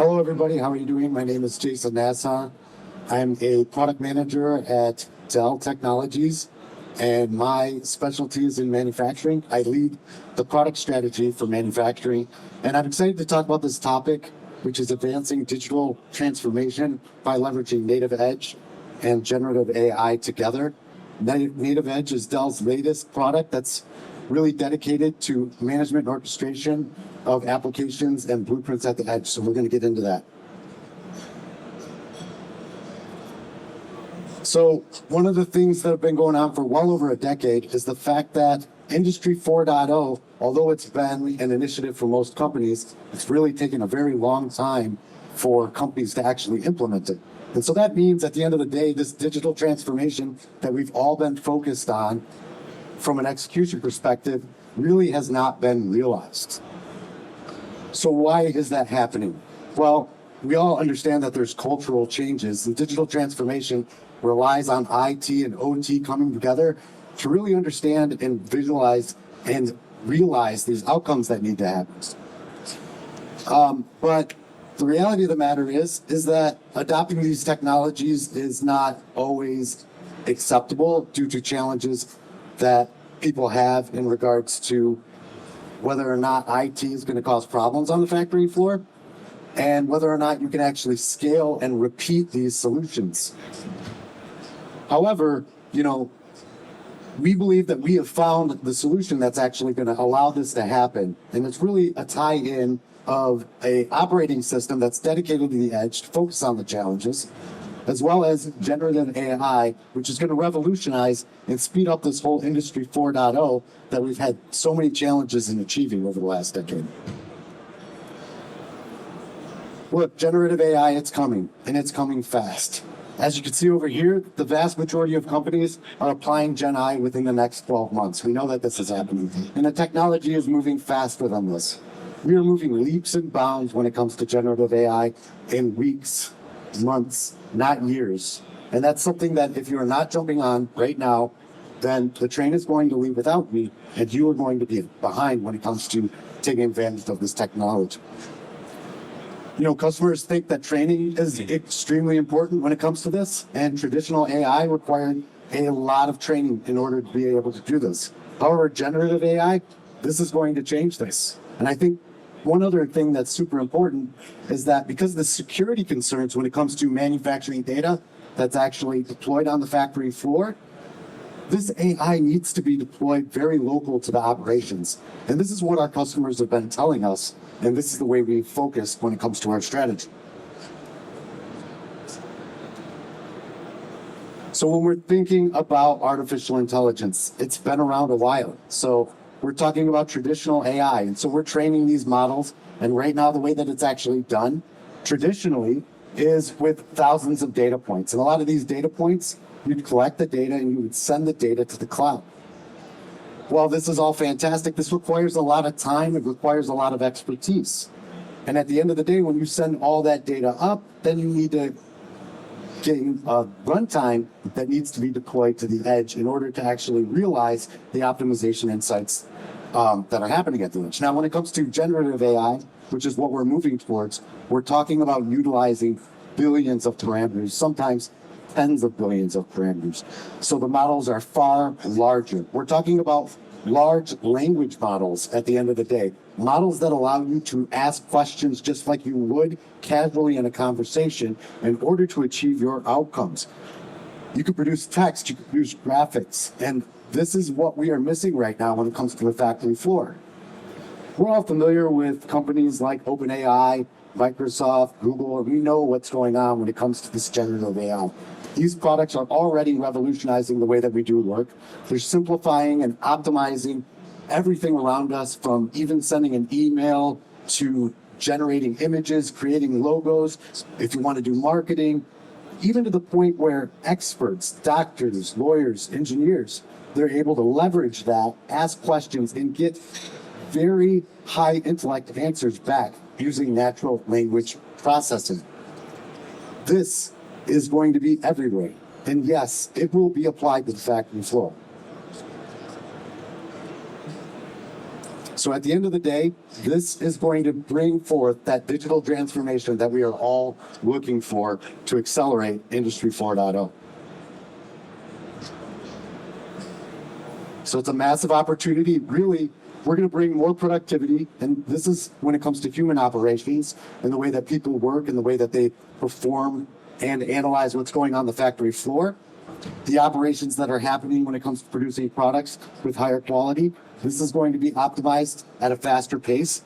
Hello, everybody. How are you doing? My name is Jason Nassar. I'm a product manager at Dell Technologies, and my specialty is in manufacturing. I lead the product strategy for manufacturing, and I'm excited to talk about this topic, which is advancing digital transformation by leveraging Native Edge and generative AI together. Native Edge is Dell's latest product that's really dedicated to management and orchestration of applications and blueprints at the edge. So we're going to get into that. So one of the things that have been going on for well over a decade is the fact that Industry 4.0, although it's been an initiative for most companies, it's really taken a very long time for companies to actually implement it. And so that means at the end of the day, this digital transformation that we've all been focused on from an execution perspective really has not been realized. So why is that happening? Well, we all understand that there's cultural changes, and digital transformation relies on IT and OT coming together to really understand and visualize and realize these outcomes that need to happen. But the reality of the matter is that adopting these technologies is not always acceptable due to challenges that people have in regards to whether or not IT is going to cause problems on the factory floor and whether or not you can actually scale and repeat these solutions. However, we believe that we have found the solution that's actually going to allow this to happen. And it's really a tie-in of an operating system that's dedicated to the edge to focus on the challenges, as well as generative AI, which is going to revolutionize and speed up this whole Industry 4.0 that we've had so many challenges in achieving over the last decade. Look, generative AI, it's coming, and it's coming fast. As you can see over here, the vast majority of companies are applying Gen AI within the next 12 months. We know that this is happening, and the technology is moving faster than this. We are moving leaps and bounds when it comes to generative AI in weeks, months, not years. And that's something that if you're not jumping on right now, then the train is going to leave without me, and you are going to be behind when it comes to taking advantage of this technology. Customers think that training is extremely important when it comes to this, and traditional AI required a lot of training in order to be able to do this. However, generative AI, this is going to change this. And I think one other thing that's super important is that because of the security concerns when it comes to manufacturing data that's actually deployed on the factory floor, this AI needs to be deployed very local to the operations. And this is what our customers have been telling us, and this is the way we focus when it comes to our strategy. So when we're thinking about artificial intelligence, it's been around a while. So we're talking about traditional AI, and so we're training these models, and right now the way that it's actually done traditionally is with thousands of data points. And a lot of these data points, you'd collect the data and you would send the data to the cloud. Well, this is all fantastic. This requires a lot of time. It requires a lot of expertise. And at the end of the day, when you send all that data up, then you need to get a runtime that needs to be deployed to the edge in order to actually realize the optimization insights that are happening at the edge. Now, when it comes to generative AI, which is what we're moving towards, we're talking about utilizing billions of parameters, sometimes tens of billions of parameters. So the models are far larger. We're talking about large language models at the end of the day, models that allow you to ask questions just like you would casually in a conversation in order to achieve your outcomes. You can produce text, you can produce graphics, and this is what we are missing right now when it comes to the factory floor. We're all familiar with companies like OpenAI, Microsoft, Google, and we know what's going on when it comes to this generative AI. These products are already revolutionizing the way that we do work. They're simplifying and optimizing everything around us, from even sending an email to generating images, creating logos, if you want to do marketing, even to the point where experts, doctors, lawyers, engineers, they're able to leverage that, ask questions, and get very high intellect answers back using natural language processing. This is going to be everywhere. And yes, it will be applied to the factory floor. So at the end of the day, this is going to bring forth that digital transformation that we are all looking for to accelerate Industry 4.0. So it's a massive opportunity. Really, we're going to bring more productivity, and this is when it comes to human operations and the way that people work and the way that they perform and analyze what's going on the factory floor. The operations that are happening when it comes to producing products with higher quality, this is going to be optimized at a faster pace.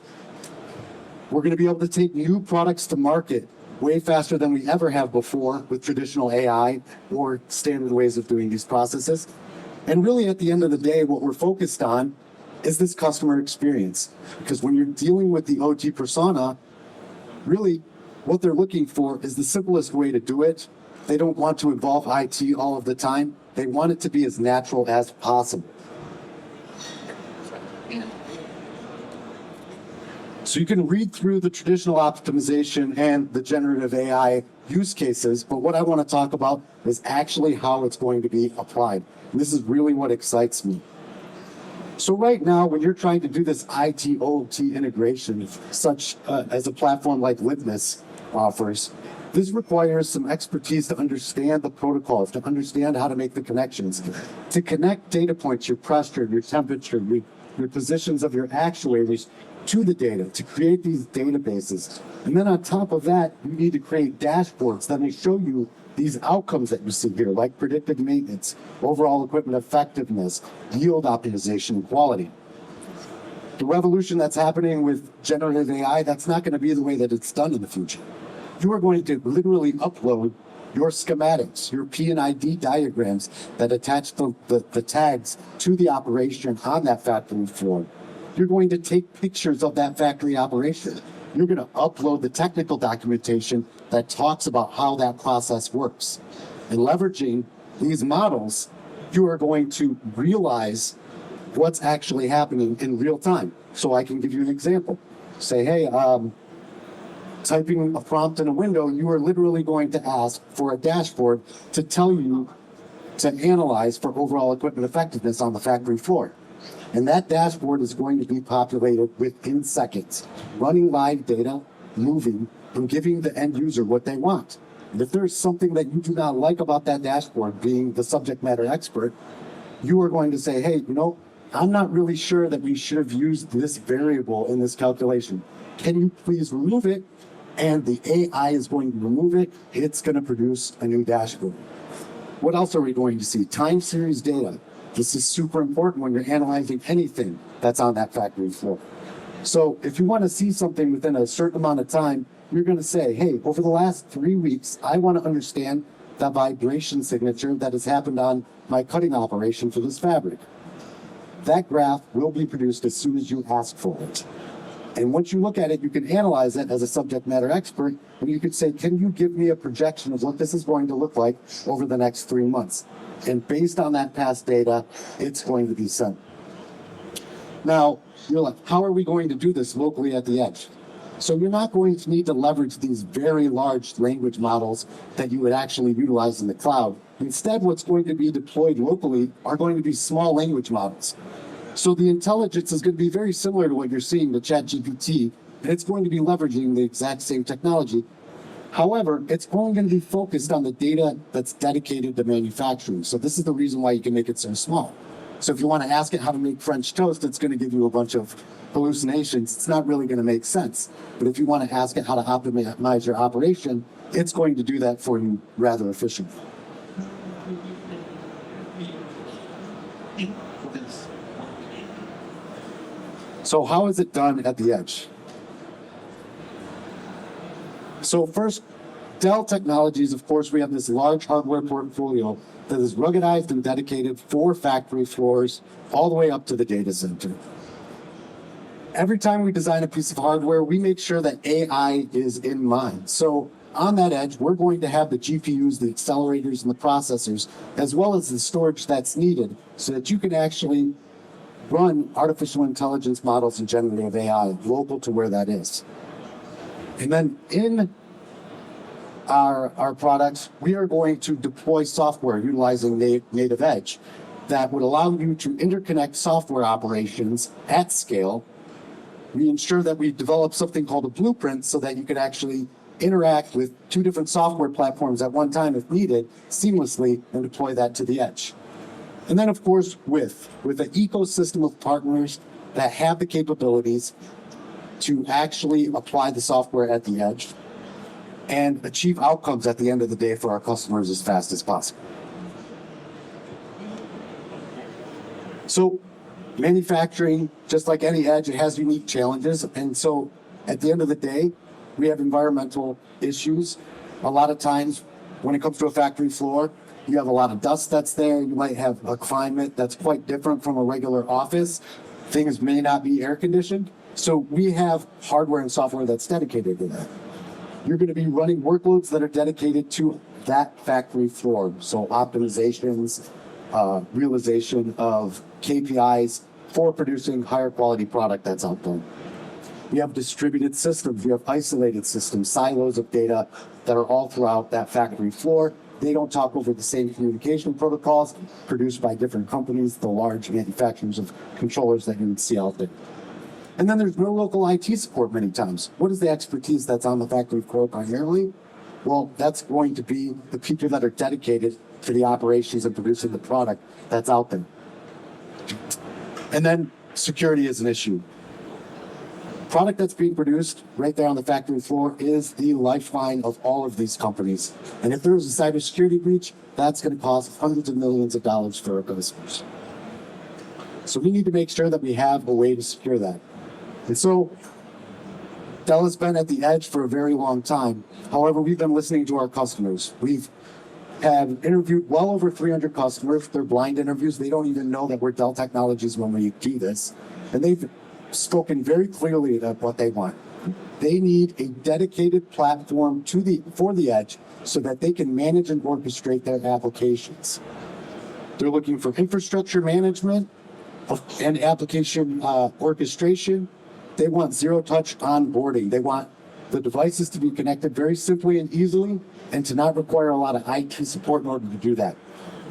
We're going to be able to take new products to market way faster than we ever have before with traditional AI or standard ways of doing these processes. And really, at the end of the day, what we're focused on is this customer experience. Because when you're dealing with the OT persona, really what they're looking for is the simplest way to do it. They don't want to involve IT all of the time. They want it to be as natural as possible. So you can read through the traditional optimization and the generative AI use cases, but what I want to talk about is actually how it's going to be applied. And this is really what excites me. So right now, when you're trying to do this IT-OT integration, such as a platform like Litmus offers, this requires some expertise to understand the protocols, to understand how to make the connections, to connect data points, your pressure, your temperature, your positions of your actuators to the data, to create these databases. And then on top of that, you need to create dashboards that may show you these outcomes that you see here, like predictive maintenance, overall equipment effectiveness, yield optimization, and quality. The revolution that's happening with generative AI, that's not going to be the way that it's done in the future. You are going to literally upload your schematics, your P&ID diagrams that attach the tags to the operation on that factory floor. You're going to take pictures of that factory operation. You're going to upload the technical documentation that talks about how that process works. And leveraging these models, you are going to realize what's actually happening in real time. So I can give you an example. Say, hey, typing a prompt in a window, you are literally going to ask for a dashboard to tell you to analyze for overall equipment effectiveness on the factory floor. And that dashboard is going to be populated within seconds, running live data, moving, and giving the end user what they want. And if there's something that you do not like about that dashboard, being the subject matter expert, you are going to say, hey, I'm not really sure that we should have used this variable in this calculation. Can you please remove it? And the AI is going to remove it. It's going to produce a new dashboard. What else are we going to see? Time series data. This is super important when you're analyzing anything that's on that factory floor. So if you want to see something within a certain amount of time, you're going to say, hey, over the last 3 weeks, I want to understand the vibration signature that has happened on my cutting operation for this fabric. That graph will be produced as soon as you ask for it. And once you look at it, you can analyze it as a subject matter expert, and you could say, can you give me a projection of what this is going to look like over the next 3 months? And based on that past data, it's going to be sent. Now, you're like, how are we going to do this locally at the edge? So you're not going to need to leverage these very large language models that you would actually utilize in the cloud. Instead, what's going to be deployed locally are going to be small language models. So the intelligence is going to be very similar to what you're seeing with ChatGPT, and it's going to be leveraging the exact same technology. However, it's only going to be focused on the data that's dedicated to manufacturing. So this is the reason why you can make it so small. So if you want to ask it how to make French toast, it's going to give you a bunch of hallucinations. It's not really going to make sense. But if you want to ask it how to optimize your operation, it's going to do that for you rather efficiently. So how is it done at the edge? So first, Dell Technologies, of course, we have this large hardware portfolio that is ruggedized and dedicated for factory floors all the way up to the data center. Every time we design a piece of hardware, we make sure that AI is in mind. So on that edge, we're going to have the GPUs, the accelerators, and the processors, as well as the storage that's needed so that you can actually run artificial intelligence models and generative AI local to where that is. And then in our products, we are going to deploy software utilizing native edge that would allow you to interconnect software operations at scale we ensure that we develop something called a blueprint so that you can actually interact with two different software platforms at one time if needed seamlessly and deploy that to the edge. And then, of course, with an ecosystem of partners that have the capabilities to actually apply the software at the edge and achieve outcomes at the end of the day for our customers as fast as possible. So manufacturing, just like any edge, it has unique challenges. And so at the end of the day, we have environmental issues. A lot of times when it comes to a factory floor, you have a lot of dust that's there. You might have a climate that's quite different from a regular office. Things may not be air conditioned. So we have hardware and software that's dedicated to that. You're going to be running workloads that are dedicated to that factory floor. So optimizations, realization of KPIs for producing higher quality product that's out there. We have distributed systems, we have isolated systems, silos of data that are all throughout that factory floor. They don't talk over the same communication protocols produced by different companies, the large manufacturers of controllers that you would see out there. And then there's no local IT support many times. What is the expertise that's on the factory floor primarily? Well, that's going to be the people that are dedicated to the operations and producing the product that's out there. And then security is an issue. Product that's being produced right there on the factory floor is the lifeline of all of these companies. And if there's a cybersecurity breach, that's going to cost hundreds of millions of dollars for our customers. So we need to make sure that we have a way to secure that. And so Dell has been at the edge for a very long time. However, we've been listening to our customers. We've have interviewed well over 300 customers. They're blind interviews. They don't even know that we're Dell Technologies when we do this. And they've spoken very clearly about what they want. They need a dedicated platform for the edge so that they can manage and orchestrate their applications. They're looking for infrastructure management and application orchestration. They want zero-touch onboarding. They want the devices to be connected very simply and easily and to not require a lot of IT support in order to do that.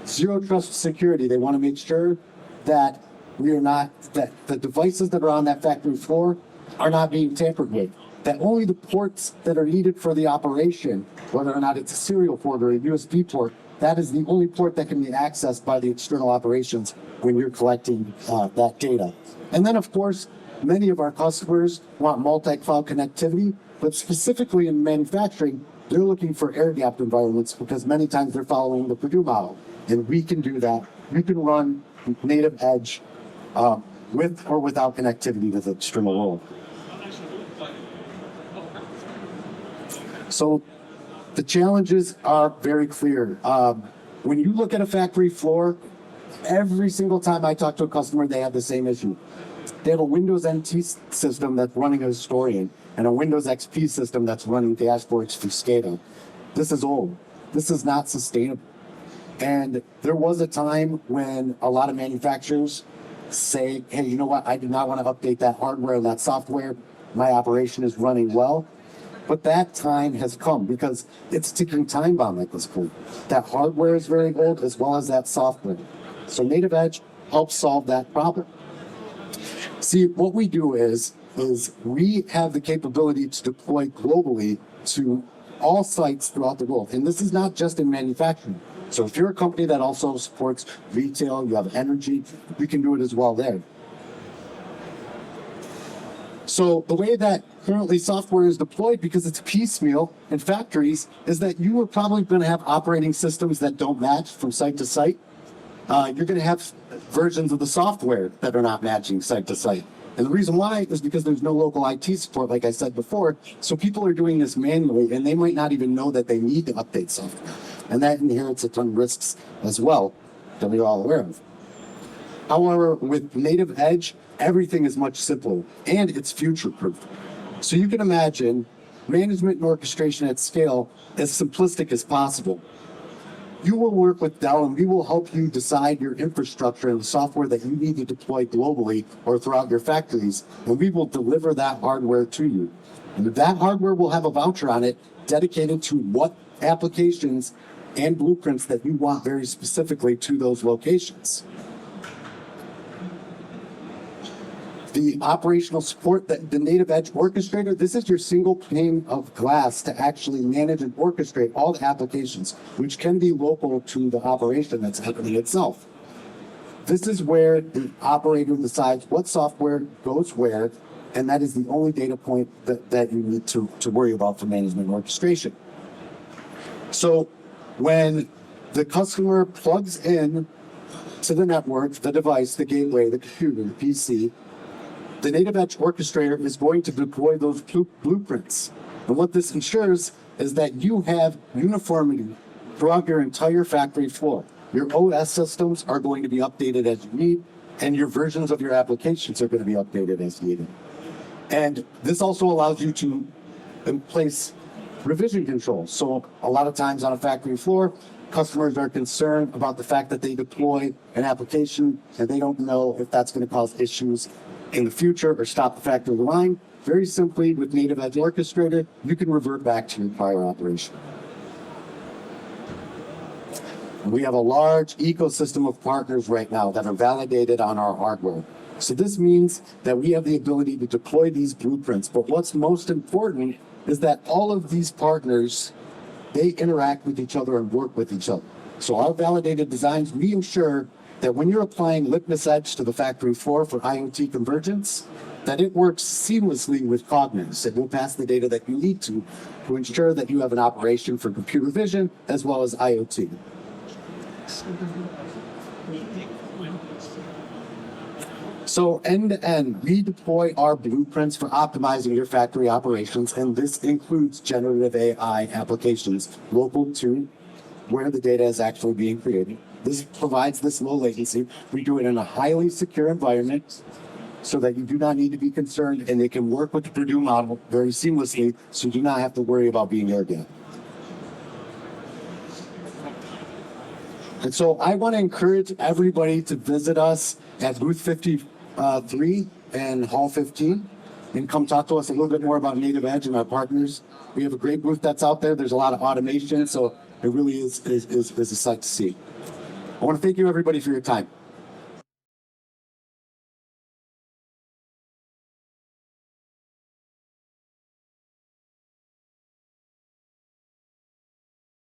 Zero trust security. They want to make sure that that the devices that are on that factory floor are not being tampered with. That only the ports that are needed for the operation, whether or not it's a serial port or a USB port, that is the only port that can be accessed by the external operations when you're collecting that data. And then, of course, many of our customers want multi-cloud connectivity, but specifically in manufacturing, they're looking for air-gapped environments because many times they're following the Purdue model. And we can do that. We can run native edge with or without connectivity to the external world. So the challenges are very clear. When you look at a factory floor, every single time I talk to a customer, they have the same issue. They have a Windows NT system that's running a historian and a Windows XP system that's running dashboards for SCADA. This is old. This is not sustainable. And there was a time when a lot of manufacturers say, hey, you know what? I do not want to update that hardware and that software. My operation is running well. But that time has come because it's a ticking time bomb at this point. That hardware is very old as well as that software. So Native Edge helps solve that problem. See, what we do is we have the capability to deploy globally to all sites throughout the world. And this is not just in manufacturing. So if you're a company that also supports retail, you have energy, we can do it as well there. So the way that currently software is deployed, because it's piecemeal in factories, is that you are probably going to have operating systems that don't match from site to site. You're going to have versions of the software that are not matching site to site. And the reason why is because there's no local IT support, like I said before. So people are doing this manually, and they might not even know that they need to update software. And that inherits a ton of risks as well that we're all aware of. However, with Native Edge, everything is much simpler, and it's future-proof. So you can imagine management and orchestration at scale as simplistic as possible. You will work with Dell, and we will help you decide your infrastructure and the software that you need to deploy globally or throughout your factories, and we will deliver that hardware to you. And that hardware will have a voucher on it dedicated to what applications and blueprints that you want very specifically to those locations. The operational support, the native edge orchestrator, this is your single pane of glass to actually manage and orchestrate all the applications, which can be local to the operation that's happening itself. This is where the operator decides what software goes where, and that is the only data point that you need to worry about for management and orchestration. So when the customer plugs in to the network, the device, the gateway, the computer, the PC, the native edge orchestrator is going to deploy those blueprints. And what this ensures is that you have uniformity throughout your entire factory floor. Your OS systems are going to be updated as you need, and your versions of your applications are going to be updated as needed. And this also allows you to place revision controls. So a lot of times on a factory floor, customers are concerned about the fact that they deploy an application and they don't know if that's going to cause issues in the future or stop the factory line. Very simply, with Native Edge Orchestrator, you can revert back to your prior operation. We have a large ecosystem of partners right now that are validated on our hardware. So this means that we have the ability to deploy these blueprints. But what's most important is that all of these partners, they interact with each other and work with each other. So our validated designs, we ensure that when you're applying Litmus Edge to the factory floor for IoT convergence, that it works seamlessly with Cognos. It will pass the data that you need to ensure that you have an operation for computer vision as well as IoT. So end to end, we deploy our blueprints for optimizing your factory operations, and this includes generative AI applications local to where the data is actually being created. This provides this low latency. We do it in a highly secure environment so that you do not need to be concerned, and it can work with the Purdue model very seamlessly, so you do not have to worry about being air gapped. And so I want to encourage everybody to visit us at booth 53 and hall 15 and come talk to us a little bit more about Native Edge and our partners. We have a great booth that's out there. There's a lot of automation, so it really is a sight to see. I want to thank you, everybody, for your time.